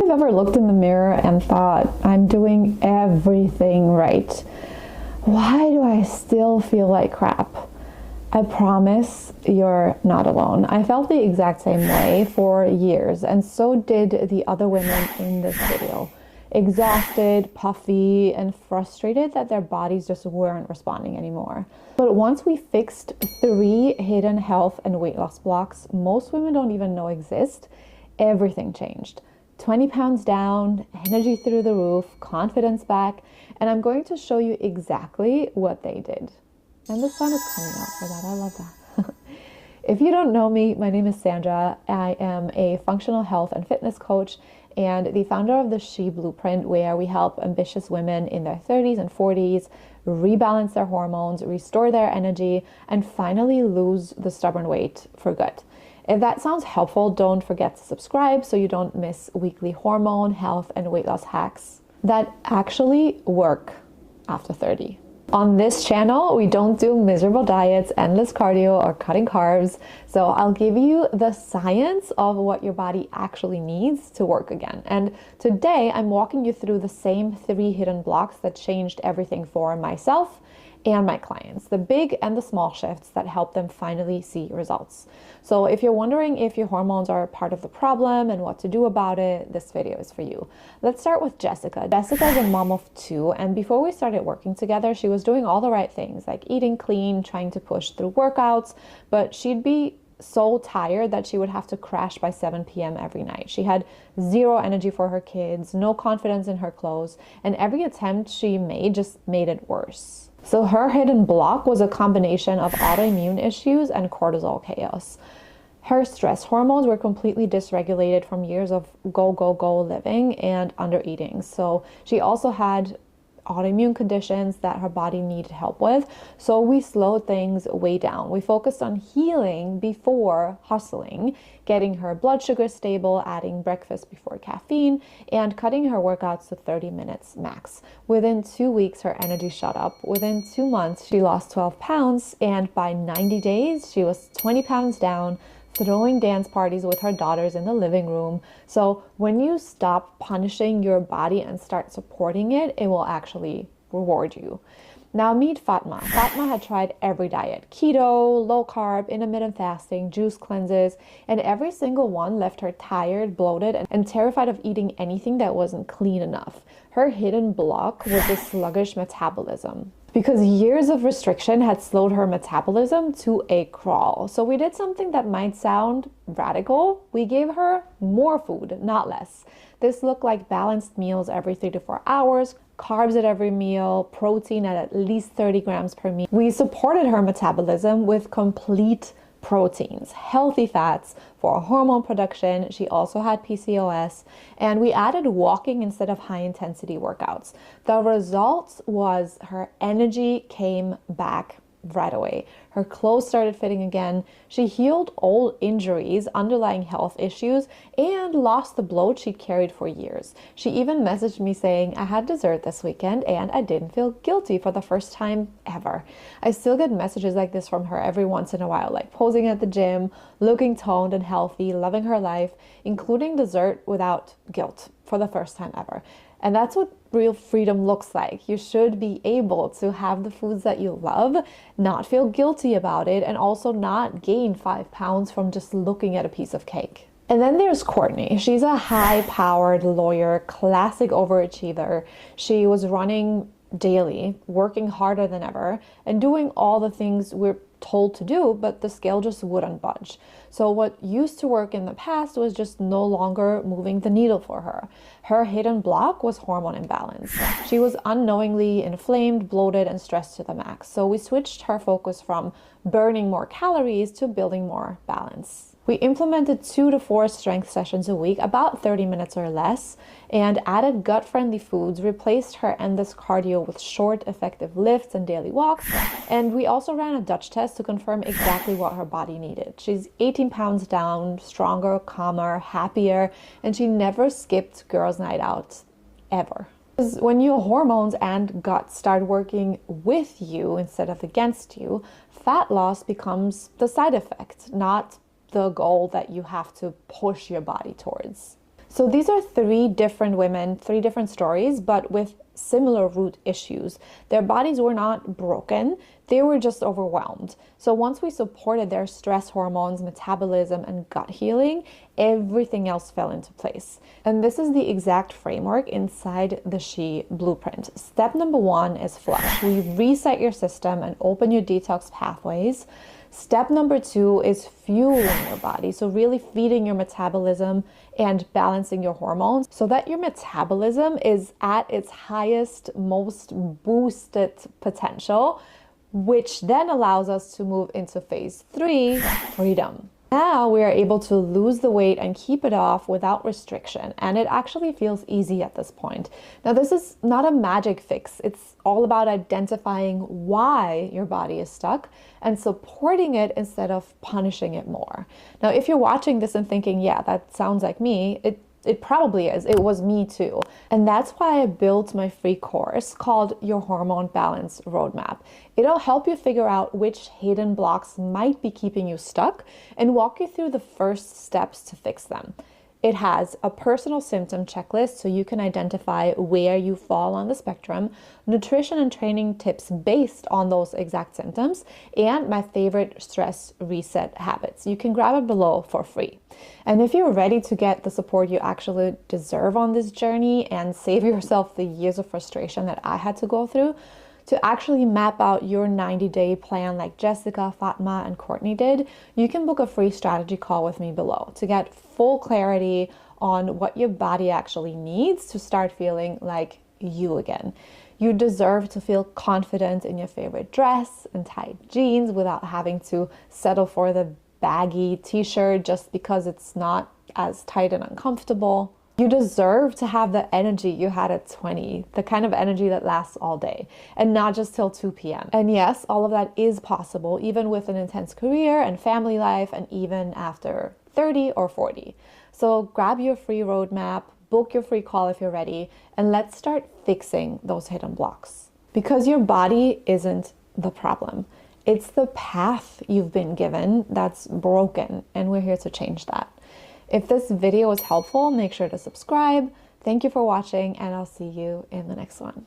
I've ever looked in the mirror and thought, I'm doing everything right. Why do I still feel like crap? I promise you're not alone. I felt the exact same way for years, and so did the other women in this video. Exhausted, puffy, and frustrated that their bodies just weren't responding anymore. But once we fixed 3 hidden health and weight loss blocks most women don't even know exist, everything changed. 20 pounds down, energy through the roof, confidence back, and I'm going to show you exactly what they did. And the sun is coming out for that. I love that. If you don't know me, my name is Sandra. I am a functional health and fitness coach and the founder of the She Blueprint, where we help ambitious women in their 30s and 40s rebalance their hormones, restore their energy, and finally lose the stubborn weight for good. If that sounds helpful, don't forget to subscribe so you don't miss weekly hormone, health, and weight loss hacks that actually work after 30. On this channel, we don't do miserable diets, endless cardio, or cutting carbs. So I'll give you the science of what your body actually needs to work again. And today I'm walking you through the same 3 hidden blocks that changed everything for myself and my clients, the big and the small shifts that help them finally see results. So if you're wondering if your hormones are part of the problem and what to do about it, this video is for you. Let's start with Jessica. Jessica is a mom of 2, and before we started working together, she was doing all the right things, like eating clean, trying to push through workouts, but she'd be so tired that she would have to crash by 7 p.m. every night. She had 0 energy for her kids, no confidence in her clothes, and every attempt she made just made it worse. So her hidden block was a combination of autoimmune issues and cortisol chaos. Her stress hormones were completely dysregulated from years of go, go, go living and under eating. So she also had autoimmune conditions that her body needed help with. So we slowed things way down. We focused on healing before hustling, getting her blood sugar stable, adding breakfast before caffeine, and cutting her workouts to 30 minutes max. Within 2 weeks, her energy shot up. Within 2 months, she lost 12 pounds, and by 90 days, she was 20 pounds down, throwing dance parties with her daughters in the living room. So when you stop punishing your body and start supporting it, it will actually reward you. Now meet Fatma. Fatma had tried every diet: keto, low carb, intermittent fasting, juice cleanses, and every single one left her tired, bloated, and terrified of eating anything that wasn't clean enough. Her hidden block was a sluggish metabolism, because years of restriction had slowed her metabolism to a crawl. So we did something that might sound radical. We gave her more food, not less. This looked like balanced meals every 3 to 4 hours, carbs at every meal, protein at least 30 grams per meal. We supported her metabolism with complete proteins, healthy fats for hormone production. She also had PCOS, and we added walking instead of high intensity workouts. The result was her energy came back right away. Her clothes started fitting again. She healed old injuries, underlying health issues, and lost the bloat she carried for years. She even messaged me saying, I had dessert this weekend and I didn't feel guilty for the first time ever. I still get messages like this from her every once in a while, like posing at the gym, looking toned and healthy, loving her life, including dessert without guilt for the first time ever. And that's what real freedom looks like. You should be able to have the foods that you love, not feel guilty about it, and also not gain 5 pounds from just looking at a piece of cake. And then there's Courtney. She's a high-powered lawyer, classic overachiever. She was running daily, working harder than ever, and doing all the things we're told to do, but the scale just wouldn't budge. So what used to work in the past was just no longer moving the needle for her. Her hidden block was hormone imbalance. She was unknowingly inflamed, bloated, and stressed to the max. So we switched her focus from burning more calories to building more balance. We implemented 2 to 4 strength sessions a week, about 30 minutes or less, and added gut-friendly foods, replaced her endless cardio with short, effective lifts and daily walks. And we also ran a Dutch test to confirm exactly what her body needed. She's 18 pounds down, stronger, calmer, happier, and she never skipped girls' night out, ever. Because when your hormones and gut start working with you instead of against you, fat loss becomes the side effect, not the goal that you have to push your body towards. So these are 3 different women, 3 different stories, but with similar root issues. Their bodies were not broken, they were just overwhelmed. So once we supported their stress hormones, metabolism, and gut healing, everything else fell into place. And this is the exact framework inside the She Blueprint. Step number 1 is flush. We reset your system and open your detox pathways. Step number 2 is fueling your body. So really feeding your metabolism and balancing your hormones so that your metabolism is at its highest, most boosted potential, which then allows us to move into phase 3, freedom. Now we are able to lose the weight and keep it off without restriction, and it actually feels easy at this point. Now, this is not a magic fix. It's all about identifying why your body is stuck and supporting it instead of punishing it more. Now, if you're watching this and thinking, yeah, that sounds like me, it probably is. It was me too. And that's why I built my free course called Your Hormone Balance Roadmap. It'll help you figure out which hidden blocks might be keeping you stuck and walk you through the first steps to fix them. It has a personal symptom checklist so you can identify where you fall on the spectrum, nutrition and training tips based on those exact symptoms, and my favorite stress reset habits. You can grab it below for free. And if you're ready to get the support you actually deserve on this journey and save yourself the years of frustration that I had to go through, to actually map out your 90-day plan like Jessica, Fatma, and Courtney did, you can book a free strategy call with me below to get full clarity on what your body actually needs to start feeling like you again. You deserve to feel confident in your favorite dress and tight jeans without having to settle for the baggy t-shirt just because it's not as tight and uncomfortable. You deserve to have the energy you had at 20, the kind of energy that lasts all day and not just till 2 p.m. And yes, all of that is possible, even with an intense career and family life, and even after 30 or 40. So grab your free roadmap, book your free call if you're ready, and let's start fixing those hidden blocks. Because your body isn't the problem. It's the path you've been given that's broken, and we're here to change that. If this video was helpful, make sure to subscribe. Thank you for watching, and I'll see you in the next one.